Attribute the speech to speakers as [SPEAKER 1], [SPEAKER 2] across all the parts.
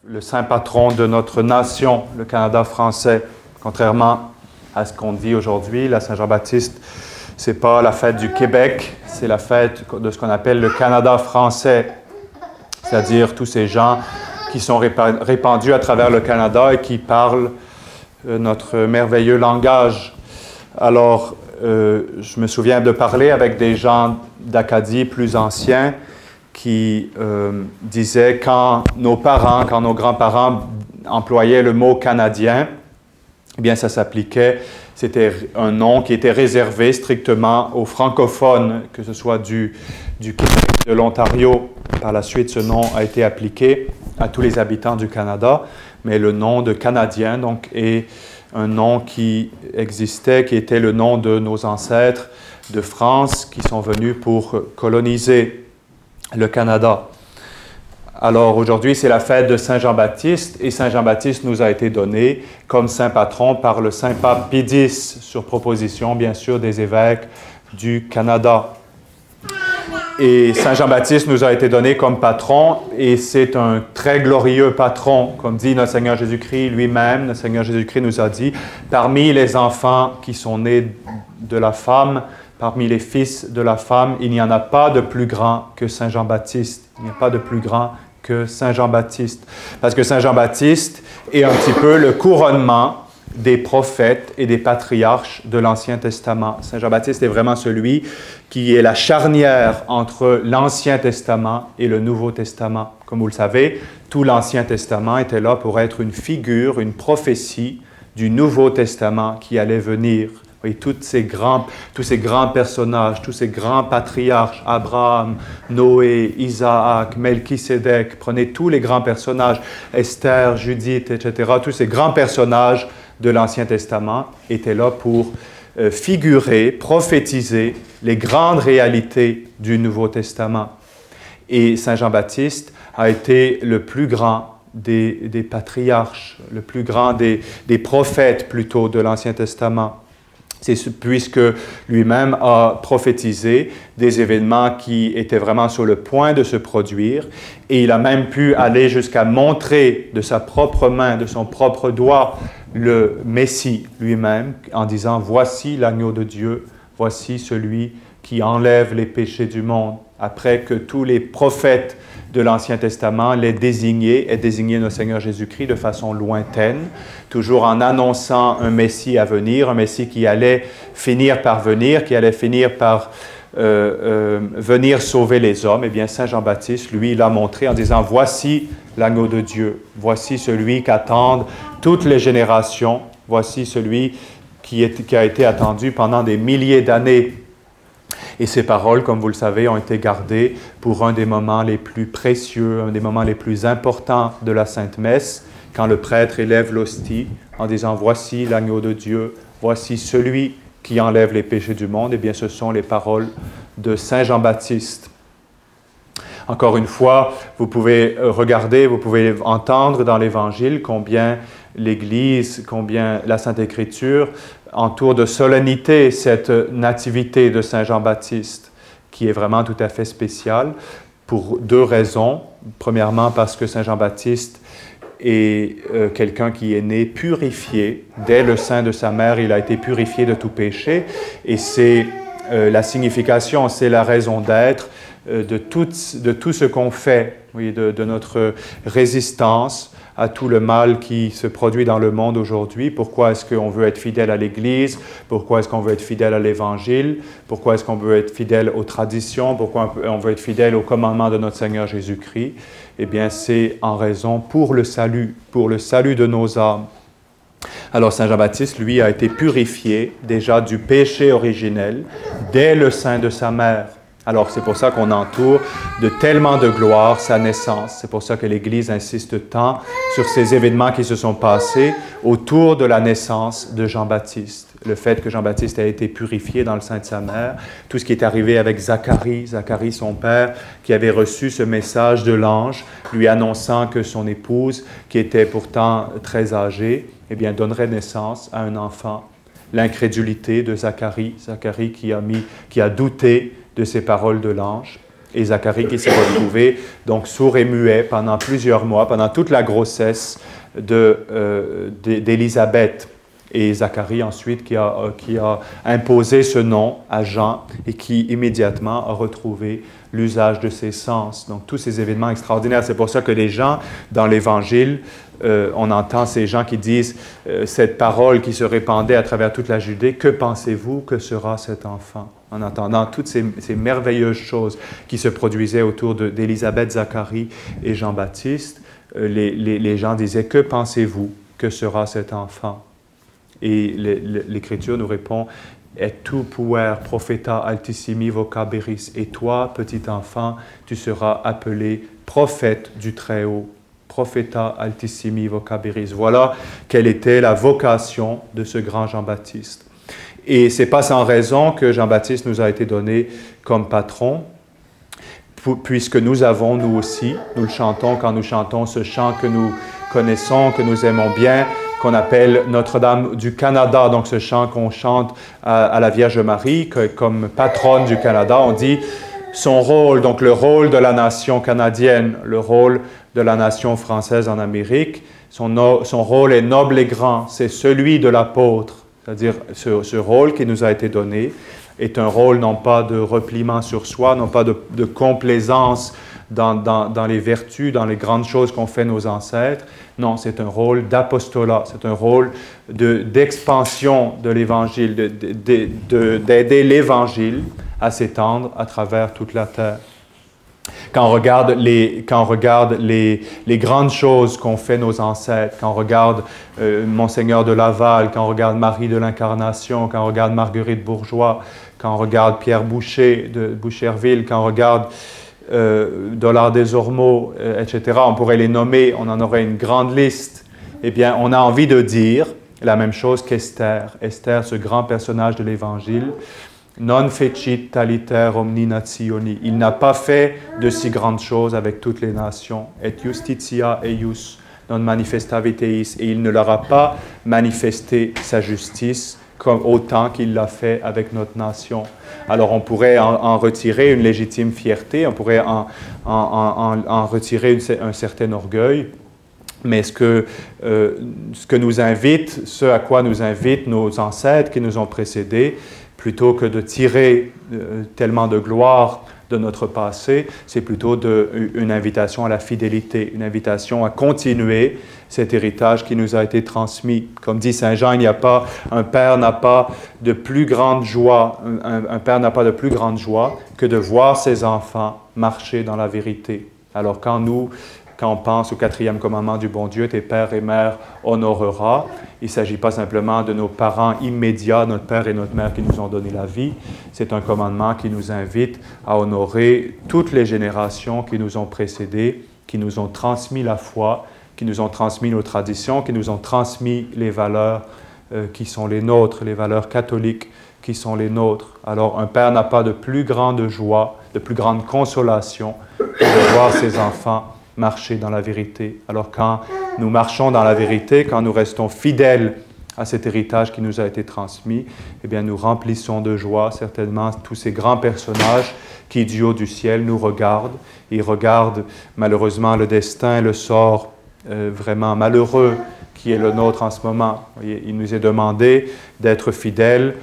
[SPEAKER 1] le saint patron de notre nation, le Canada français. Contrairement à ce qu'on dit aujourd'hui, la Saint-Jean-Baptiste, ce n'est pas la fête du Québec, c'est la fête de ce qu'on appelle le Canada français, c'est-à-dire tous ces gens qui sont répandus à travers le Canada et qui parlent notre merveilleux langage. Alors, je me souviens de parler avec des gens d'Acadie plus anciens qui disaient quand nos parents, quand nos grands-parents employaient le mot canadien, eh bien, ça s'appliquait, c'était un nom qui était réservé strictement aux francophones, que ce soit du Québec, de l'Ontario. Par la suite, ce nom a été appliqué à tous les habitants du Canada, mais le nom de Canadien, donc, est un nom qui existait, qui était le nom de nos ancêtres de France qui sont venus pour coloniser le Canada. Alors aujourd'hui, c'est la fête de Saint Jean-Baptiste et Saint Jean-Baptiste nous a été donné comme saint patron par le saint pape Pie X, sur proposition bien sûr des évêques du Canada. Et Saint Jean-Baptiste nous a été donné comme patron et c'est un très glorieux patron, comme dit notre Seigneur Jésus-Christ lui-même. Notre Seigneur Jésus-Christ nous a dit, parmi les enfants qui sont nés de la femme, parmi les fils de la femme, il n'y en a pas de plus grand que Saint Jean-Baptiste. Il n'y a pas de plus grand que Saint Jean-Baptiste. Parce que Saint Jean-Baptiste est un petit peu le couronnement des prophètes et des patriarches de l'Ancien Testament. Saint Jean-Baptiste est vraiment celui qui est la charnière entre l'Ancien Testament et le Nouveau Testament. Comme vous le savez, tout l'Ancien Testament était là pour être une figure, une prophétie du Nouveau Testament qui allait venir. Et tous ces grands personnages, tous ces grands patriarches, Abraham, Noé, Isaac, Melchisédek, prenez tous les grands personnages, Esther, Judith, etc., tous ces grands personnages de l'Ancien Testament étaient là pour figurer, prophétiser les grandes réalités du Nouveau Testament. Et Saint Jean-Baptiste a été le plus grand des patriarches, le plus grand des prophètes plutôt de l'Ancien Testament. C'est puisque lui-même a prophétisé des événements qui étaient vraiment sur le point de se produire et il a même pu aller jusqu'à montrer de sa propre main, de son propre doigt, le Messie lui-même en disant « Voici l'agneau de Dieu, voici celui qui enlève les péchés du monde ». Après que tous les prophètes de l'Ancien Testament l'aient désigné et désigné notre Seigneur Jésus-Christ de façon lointaine, toujours en annonçant un Messie à venir, un Messie qui allait finir par venir, qui allait finir par venir sauver les hommes. Eh bien, Saint Jean-Baptiste, lui, l'a montré en disant « Voici l'agneau de Dieu, voici celui qu'attendent toutes les générations, voici celui qui a été attendu pendant des milliers d'années. » Et ces paroles, comme vous le savez, ont été gardées pour un des moments les plus précieux, un des moments les plus importants de la Sainte Messe, quand le prêtre élève l'hostie en disant « Voici l'agneau de Dieu, voici celui qui enlève les péchés du monde ». Eh bien, ce sont les paroles de Saint Jean-Baptiste. Encore une fois, vous pouvez regarder, vous pouvez entendre dans l'Évangile combien l'Église, combien la Sainte Écriture entoure de solennité cette nativité de Saint Jean-Baptiste, qui est vraiment tout à fait spéciale, pour deux raisons. Premièrement, parce que Saint Jean-Baptiste est quelqu'un qui est né purifié. Dès le sein de sa mère, il a été purifié de tout péché, et c'est la signification, c'est la raison d'être de tout ce qu'on fait, oui, de notre résistance à tout le mal qui se produit dans le monde aujourd'hui. Pourquoi est-ce qu'on veut être fidèle à l'Église? Pourquoi est-ce qu'on veut être fidèle à l'Évangile? Pourquoi est-ce qu'on veut être fidèle aux traditions? Pourquoi on veut être fidèle au commandement de notre Seigneur Jésus-Christ? Eh bien, c'est en raison pour le salut de nos âmes. Alors, Saint Jean-Baptiste, lui, a été purifié déjà du péché originel dès le sein de sa mère. Alors, c'est pour ça qu'on entoure de tellement de gloire sa naissance. C'est pour ça que l'Église insiste tant sur ces événements qui se sont passés autour de la naissance de Jean-Baptiste. Le fait que Jean-Baptiste a été purifié dans le sein de sa mère, tout ce qui est arrivé avec Zacharie, son père, qui avait reçu ce message de l'ange, lui annonçant que son épouse, qui était pourtant très âgée, eh bien, donnerait naissance à un enfant. L'incrédulité de Zacharie qui a douté de ces paroles de l'ange. Et Zacharie qui s'est retrouvé donc sourd et muet pendant plusieurs mois, pendant toute la grossesse d'Élisabeth. Et Zacharie ensuite qui a imposé ce nom à Jean et qui immédiatement a retrouvé l'usage de ses sens. Donc tous ces événements extraordinaires. C'est pour ça que les gens dans l'Évangile, on entend ces gens qui disent cette parole qui se répandait à travers toute la Judée, que pensez-vous que sera cet enfant? En entendant toutes ces merveilleuses choses qui se produisaient autour d'Élisabeth, Zacharie et Jean-Baptiste, les gens disaient, que pensez-vous que sera cet enfant? Et l'Écriture nous répond, et tu puer propheta altissimi vocaberis, et toi, petit enfant, tu seras appelé prophète du Très-Haut. Propheta altissimi vocaberis. Voilà quelle était la vocation de ce grand Jean-Baptiste. Et ce n'est pas sans raison que Jean-Baptiste nous a été donné comme patron, puisque nous avons, nous aussi, nous le chantons quand nous chantons ce chant que nous connaissons, que nous aimons bien, qu'on appelle Notre-Dame du Canada. Donc ce chant qu'on chante à la Vierge Marie comme patronne du Canada, on dit son rôle, donc le rôle de la nation canadienne, le rôle de la nation française en Amérique, son rôle est noble et grand, c'est celui de l'apôtre. C'est-à-dire, ce rôle qui nous a été donné est un rôle non pas de repliement sur soi, non pas de complaisance dans les vertus, dans les grandes choses qu'ont fait nos ancêtres. Non, c'est un rôle d'apostolat, c'est un rôle d'expansion de l'Évangile, d'aider l'Évangile à s'étendre à travers toute la terre. Quand on regarde les grandes choses qu'ont fait nos ancêtres, quand on regarde Monseigneur de Laval, quand on regarde Marie de l'Incarnation, quand on regarde Marguerite Bourgeois, quand on regarde Pierre Boucher de Boucherville, quand on regarde Dollard des Ormeaux, etc., on pourrait les nommer, on en aurait une grande liste. Eh bien, on a envie de dire la même chose qu'Esther. Esther, ce grand personnage de l'Évangile, non fecit taliter omni nationi. Il n'a pas fait de si grandes choses avec toutes les nations. Et justitia eius non manifestaviteis. Et il ne leur a pas manifesté sa justice comme autant qu'il l'a fait avec notre nation. Alors on pourrait en retirer une légitime fierté, on pourrait en retirer un certain orgueil. Mais ce que nous invite, ce à quoi nous invitent nos ancêtres qui nous ont précédés, plutôt que de tirer tellement de gloire de notre passé, c'est plutôt une invitation à la fidélité, une invitation à continuer cet héritage qui nous a été transmis. Comme dit Saint Jean, un père n'a pas de plus grande joie, un père n'a pas de plus grande joie que de voir ses enfants marcher dans la vérité. Alors quand on pense au 4e commandement du bon Dieu, tes pères et mères honoreras, il ne s'agit pas simplement de nos parents immédiats, notre père et notre mère qui nous ont donné la vie. C'est un commandement qui nous invite à honorer toutes les générations qui nous ont précédés, qui nous ont transmis la foi, qui nous ont transmis nos traditions, qui nous ont transmis les valeurs qui sont les nôtres, les valeurs catholiques qui sont les nôtres. Alors un père n'a pas de plus grande joie, de plus grande consolation que de voir ses enfants marcher dans la vérité. Alors quand nous marchons dans la vérité, quand nous restons fidèles à cet héritage qui nous a été transmis, eh bien nous remplissons de joie certainement tous ces grands personnages qui du haut du ciel nous regardent. Ils regardent malheureusement le destin, le sort vraiment malheureux qui est le nôtre en ce moment. Voyez, il nous est demandé d'être fidèles,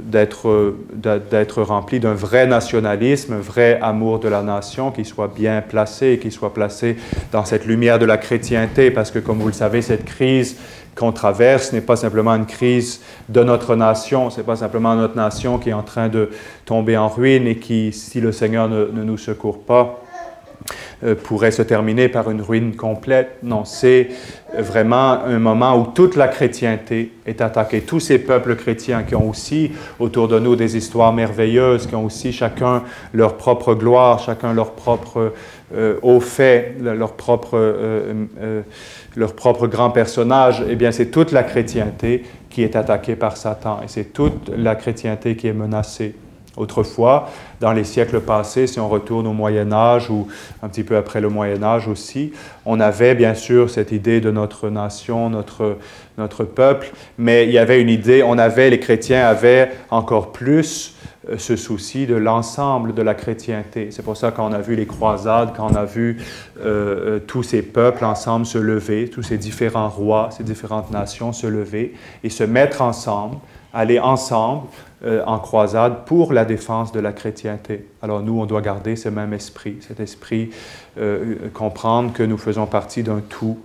[SPEAKER 1] d'être rempli d'un vrai nationalisme, un vrai amour de la nation qui soit bien placé, qui soit placé dans cette lumière de la chrétienté, parce que comme vous le savez, cette crise qu'on traverse n'est pas simplement une crise de notre nation, ce n'est pas simplement notre nation qui est en train de tomber en ruine et qui, si le Seigneur ne nous secourt pas, pourrait se terminer par une ruine complète. Non, c'est vraiment un moment où toute la chrétienté est attaquée. Tous ces peuples chrétiens qui ont aussi autour de nous des histoires merveilleuses, qui ont aussi chacun leur propre gloire, chacun leur propre haut fait, leur propre grand personnage, eh bien c'est toute la chrétienté qui est attaquée par Satan et c'est toute la chrétienté qui est menacée. Autrefois, dans les siècles passés, si on retourne au Moyen Âge ou un petit peu après le Moyen Âge aussi, on avait bien sûr cette idée de notre nation, notre peuple, mais il y avait une idée, les chrétiens avaient encore plus ce souci de l'ensemble de la chrétienté. C'est pour ça qu'on a vu les croisades, quand on a vu tous ces peuples ensemble se lever, tous ces différents rois, ces différentes nations se lever et se mettre ensemble, aller ensemble en croisade pour la défense de la chrétienté. Alors nous, on doit garder ce même esprit, cet esprit, comprendre que nous faisons partie d'un tout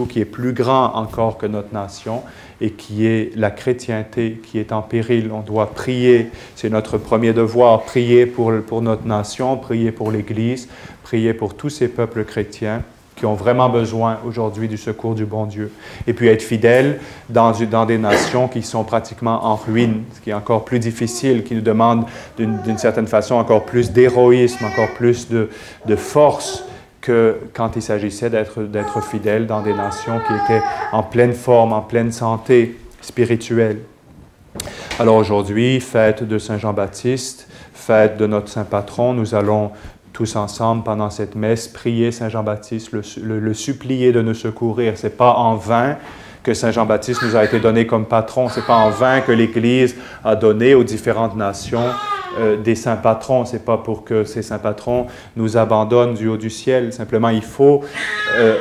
[SPEAKER 1] qui est plus grand encore que notre nation et qui est la chrétienté qui est en péril. On doit prier, c'est notre premier devoir, prier pour notre nation, prier pour l'Église, prier pour tous ces peuples chrétiens qui ont vraiment besoin aujourd'hui du secours du bon Dieu. Et puis être fidèle dans des nations qui sont pratiquement en ruine, ce qui est encore plus difficile, qui nous demande d'une certaine façon encore plus d'héroïsme, encore plus de force que quand il s'agissait d'être fidèle dans des nations qui étaient en pleine forme, en pleine santé spirituelle. Alors aujourd'hui, fête de Saint Jean-Baptiste, fête de notre Saint Patron, nous allons tous ensemble, pendant cette messe, prier Saint Jean-Baptiste, le supplier de nous secourir. Ce n'est pas en vain que Saint Jean-Baptiste nous a été donné comme patron. Ce n'est pas en vain que l'Église a donné aux différentes nations des saints patrons. Ce n'est pas pour que ces saints patrons nous abandonnent du haut du ciel. Simplement, il faut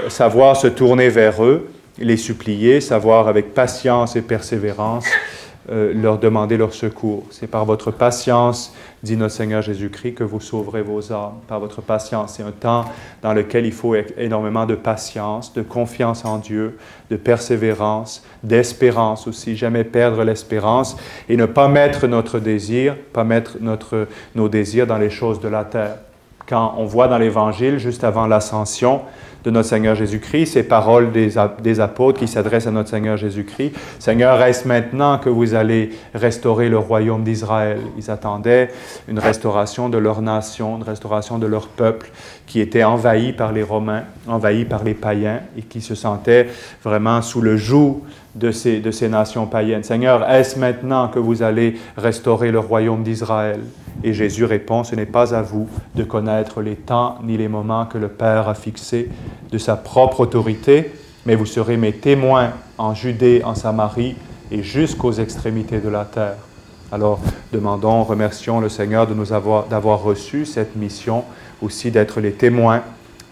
[SPEAKER 1] savoir se tourner vers eux, les supplier, savoir avec patience et persévérance leur demander leur secours. C'est par votre patience, dit notre Seigneur Jésus-Christ, que vous sauverez vos âmes. Par votre patience. C'est un temps dans lequel il faut énormément de patience, de confiance en Dieu, de persévérance, d'espérance aussi. Jamais perdre l'espérance et ne pas mettre notre désir, pas mettre nos désirs dans les choses de la terre. Quand on voit dans l'Évangile, juste avant l'ascension de notre Seigneur Jésus-Christ, ces paroles des apôtres qui s'adressent à notre Seigneur Jésus-Christ, « Seigneur, est-ce maintenant que vous allez restaurer le royaume d'Israël? » Ils attendaient une restauration de leur nation, une restauration de leur peuple qui était envahi par les Romains, envahi par les païens et qui se sentaient vraiment sous le joug de ces nations païennes. « Seigneur, est-ce maintenant que vous allez restaurer le royaume d'Israël? » Et Jésus répond, « Ce n'est pas à vous de connaître les temps ni les moments que le Père a fixés de sa propre autorité, mais vous serez mes témoins en Judée, en Samarie et jusqu'aux extrémités de la terre. » Alors, demandons, remercions le Seigneur d'avoir reçu cette mission, aussi d'être les témoins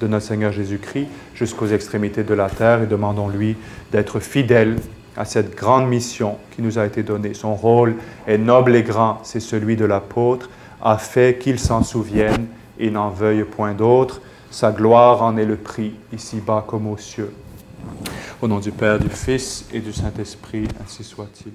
[SPEAKER 1] de notre Seigneur Jésus-Christ jusqu'aux extrémités de la terre et demandons-lui d'être fidèle à cette grande mission qui nous a été donnée. Son rôle est noble et grand, c'est celui de l'apôtre, a fait qu'il s'en souvienne et n'en veuille point d'autre. Sa gloire en est le prix, ici-bas comme aux cieux. Au nom du Père, du Fils et du Saint-Esprit, ainsi soit-il.